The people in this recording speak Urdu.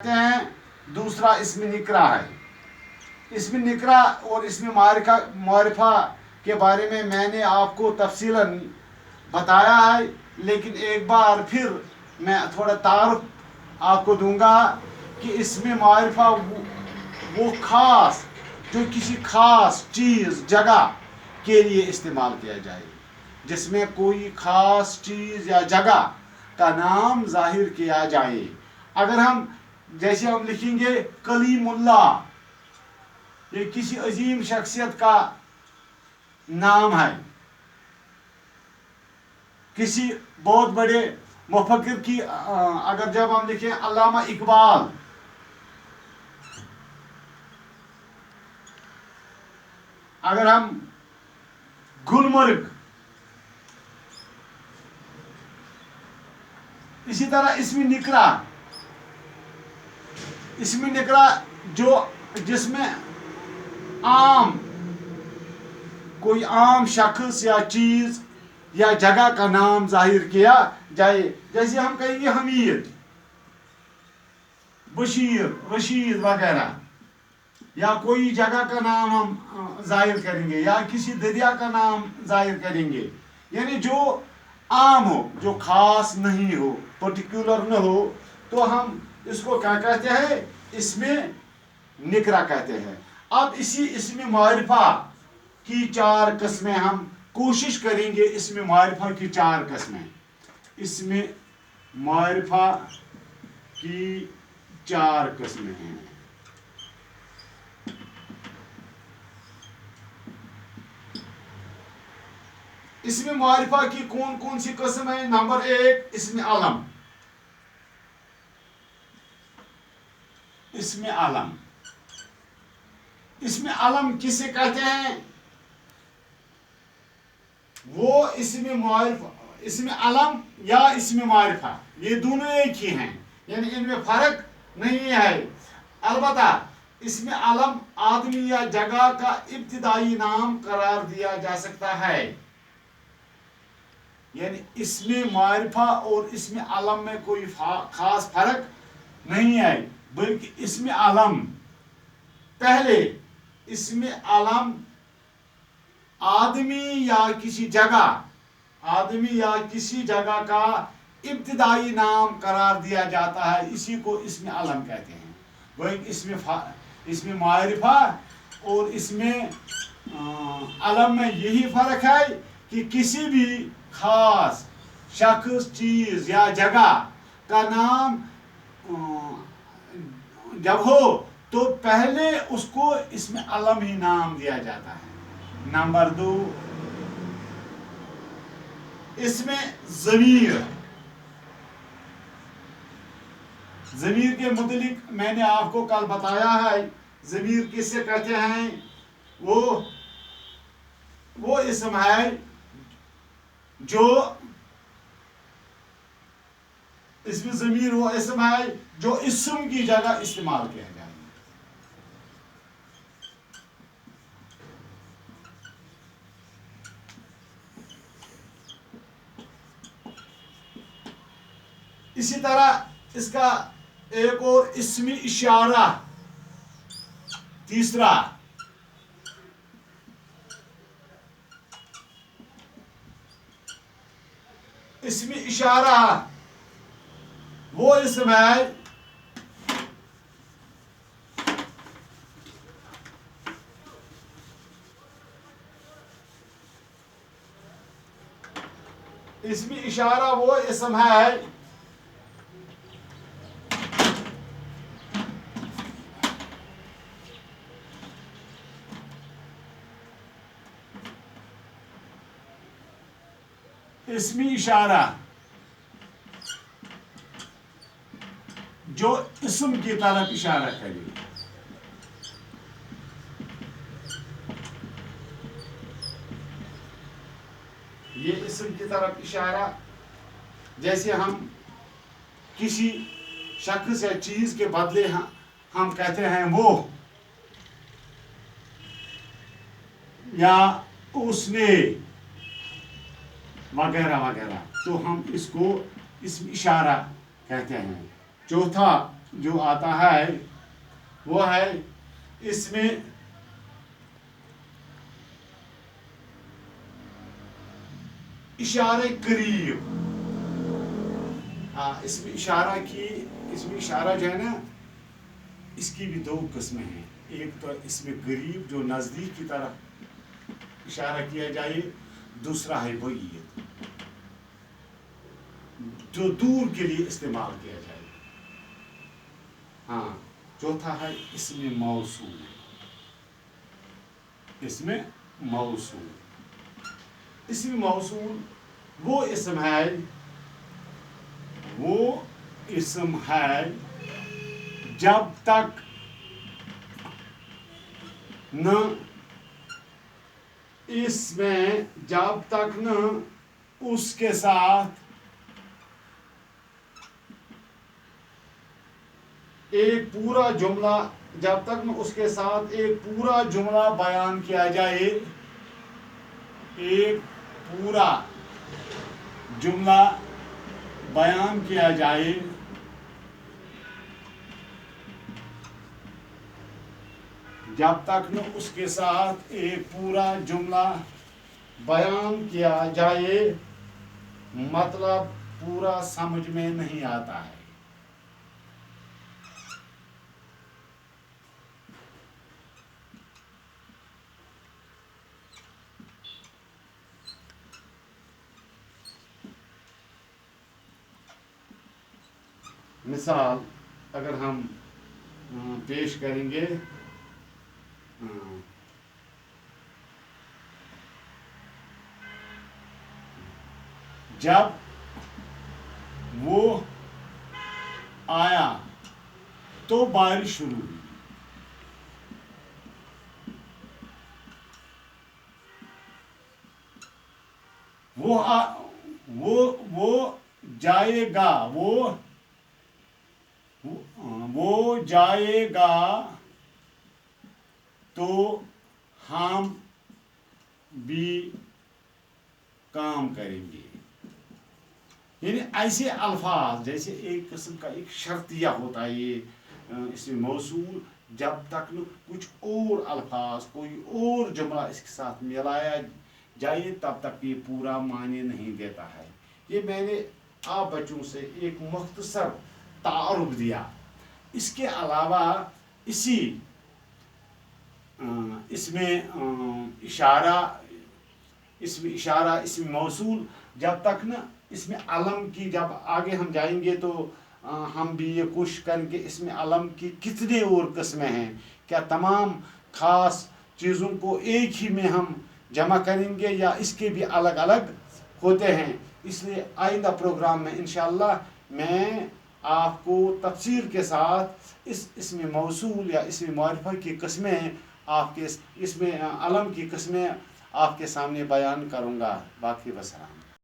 ہیں دوسرا اسم نکرہ ہے. اسم نکرہ اور اسم معرفہ کے بارے میں نے آپ کو تفصیلاً بتایا ہے، لیکن ایک بار پھر میں تھوڑا تعارف آپ کو دوں گا کہ اسم معرفہ وہ خاص جو کسی خاص چیز جگہ کے لیے استعمال کیا جائے، جس میں کوئی خاص چیز یا جگہ کا نام ظاہر کیا جائے. اگر ہم جیسے ہم لکھیں گے کلیم اللہ، یہ کسی عظیم شخصیت کا نام ہے، کسی بہت بڑے مفکر کی. اگر جب ہم لکھیں علامہ اقبال، اگر ہم گلمرگ، اسی طرح اسم نکرہ جس میں کوئی عام شخص یا چیز یا جگہ کا نام ظاہر کیا جائے. جیسے ہم کہیں گے حمید، بشیر، رشید وغیرہ، یا کوئی جگہ کا نام ہم ظاہر کریں گے یا کسی دریا کا نام ظاہر کریں گے، یعنی جو عام ہو، جو خاص نہیں ہو، پرٹیکولر نہ ہو، تو ہم اس کو کیا کہتے ہیں؟ اسم نکرہ کہتے ہیں. اب اسی اسم معرفہ کی 4 قسمیں ہم کوشش کریں گے. اسم معرفہ کی 4 قسمیں، اسم معرفہ کی 4 قسمیں ہیں. اسم معرفہ کی کون سی قسم ہے؟ نمبر 1 اسم علم. اسم علم، اسم علم کسے کہتے ہیں؟ وہ اسم علم یا اسم معرفہ، یہ دونوں ایک ہی ہیں، یعنی ان میں فرق نہیں ہے. البتہ اسم علم آدمی یا جگہ کا ابتدائی نام قرار دیا جا سکتا ہے. یعنی اسم معرفہ اور اسم علم میں کوئی خاص فرق نہیں ہے، بلکہ اسم علم پہلے اسم علم آدمی یا کسی جگہ کا ابتدائی نام قرار دیا جاتا ہے، اسی کو اسم علم کہتے ہیں. وہ اسم معرفہ اور اسم علم میں یہی فرق ہے کہ کسی بھی خاص شخص، چیز یا جگہ کا نام جب ہو تو پہلے اس کو اسم علم ہی نام دیا جاتا ہے. نمبر 2 اسم ضمیر. ضمیر کے متعلق میں نے آپ کو کل بتایا ہے. ضمیر کسے کہتے ہیں؟ وہ اسم ہے جو اسم ضمیر وہ اسم ہے جو اسم کی جگہ استعمال کیا جائے. اسی طرح اس کا ایک اور اسم اشارہ، تیسرا اسم اشارہ وہ اسم ہے اسم اشارہ وہ اسم ہے اسم اشارہ جو اسم کی طرف اشارہ کرے. یہ اسم کی طرف اشارہ، جیسے ہم کسی شخص یا چیز کے بدلے ہم کہتے ہیں وہ، یا اس نے، وغیرہ وغیرہ، تو ہم اس کو اسم اشارہ کہتے ہیں. چوتھا جو آتا ہے وہ ہے اس میں اشارہ قریب. اس میں اشارہ جو ہے نا اس کی بھی 2 قسمیں ہیں. ایک تو اس میں قریب جو نزدیک کی طرف اشارہ کیا جائے، دوسرا ہے بعید جو دور کے لیے استعمال کیا جائے. چوتھا ہے اسم موصول. اسم موصول وہ اسم ہے جب تک نہ اس کے ساتھ ایک پورا جملہ بیان کیا جائے. ایک پورا جملہ بیان کیا جائے جب تک نہ اس کے ساتھ ایک پورا جملہ بیان کیا جائے مطلب پورا سمجھ میں نہیں آتا ہے. مثال اگر ہم پیش کریں گے، جب وہ آیا تو بارش شروع ہوئی. وہ جائے گا تو ہم بھی کام کریں گے. یعنی ایسے الفاظ جیسے ایک قسم کا ایک شرطیہ ہوتا ہے یہ اسم موصول، جب تک کچھ اور الفاظ کوئی اور جملہ اس کے ساتھ ملایا جائے تب تک یہ پورا معنی نہیں دیتا ہے. یہ میں نے آپ بچوں سے ایک مختصر تعارف دیا. اس کے علاوہ اس میں اشارہ اسم موصول جب تک نا اس میں علم کی، جب آگے ہم جائیں گے تو ہم بھی یہ کوشش کریں کہ اس میں علم کی کتنے اور قسمیں ہیں، کیا تمام خاص چیزوں کو ایک ہی میں ہم جمع کریں گے یا اس کے بھی الگ الگ ہوتے ہیں. اس لیے آئندہ پروگرام میں انشاءاللہ میں آپ کو تفصیل کے ساتھ اسم موصول یا اسم معرفہ کی قسمیں آپ کے اس میں علم کی قسمیں آپ کے سامنے بیان کروں گا. باقی وسلام.